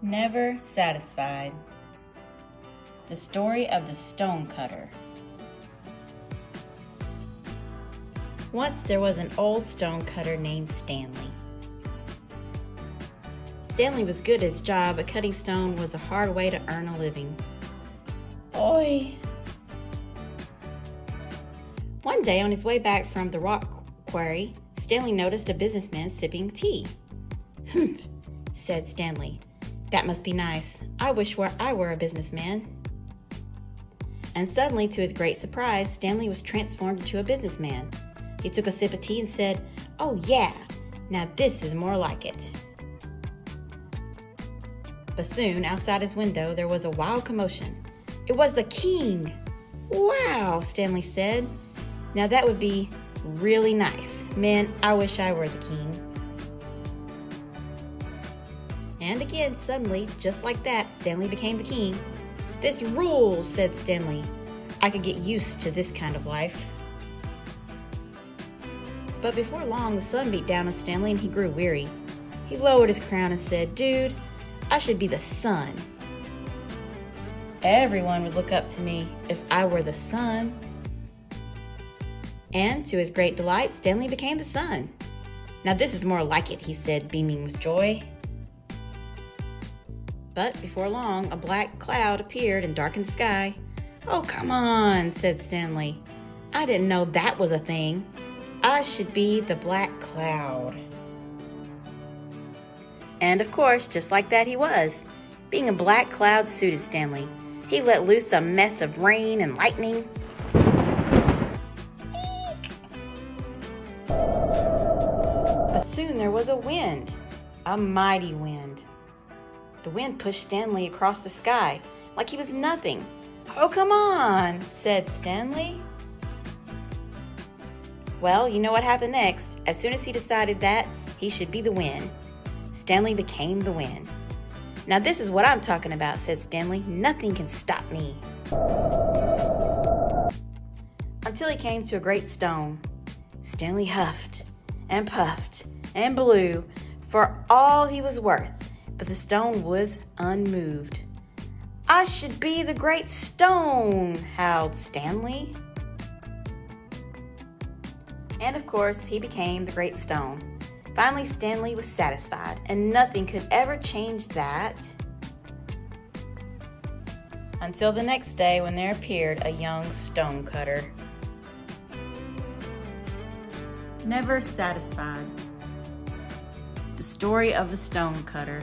Never satisfied. The story of the Stonecutter. Once there was an old stonecutter named Stanley. Stanley was good at his job, but cutting stone was a hard way to earn a living. Oi! One day, on his way back from the rock quarry, Stanley noticed a businessman sipping tea. "Humph," said Stanley. "That must be nice. I wish I were a businessman." And suddenly, to his great surprise, Stanley was transformed into a businessman. He took a sip of tea and said, "Oh yeah, now this is more like it." But soon, outside his window, there was a wild commotion. It was the king! "Wow," Stanley said. "Now that would be really nice. Man, I wish I were the king." And again, suddenly, just like that, Stanley became the king. "This rules," said Stanley. "I could get used to this kind of life." But before long, the sun beat down on Stanley and he grew weary. He lowered his crown and said, "Dude, I should be the sun. Everyone would look up to me if I were the sun." And to his great delight, Stanley became the sun. "Now this is more like it," he said, beaming with joy. But before long, a black cloud appeared and darkened the sky. "Oh, come on," said Stanley. "I didn't know that was a thing. I should be the black cloud." And of course, just like that he was. Being a black cloud suited Stanley. He let loose a mess of rain and lightning. Eek! But soon there was a wind, a mighty wind. The wind pushed Stanley across the sky like he was nothing. "Oh, come on," said Stanley. Well, you know what happened next. As soon as he decided that he should be the wind, Stanley became the wind. "Now this is what I'm talking about," said Stanley. "Nothing can stop me." Until he came to a great stone. Stanley huffed and puffed and blew for all he was worth, but the stone was unmoved. "I should be the great stone," howled Stanley. And of course, he became the great stone. Finally, Stanley was satisfied, and nothing could ever change that. Until the next day when there appeared a young stonecutter. Never satisfied. The story of the stonecutter.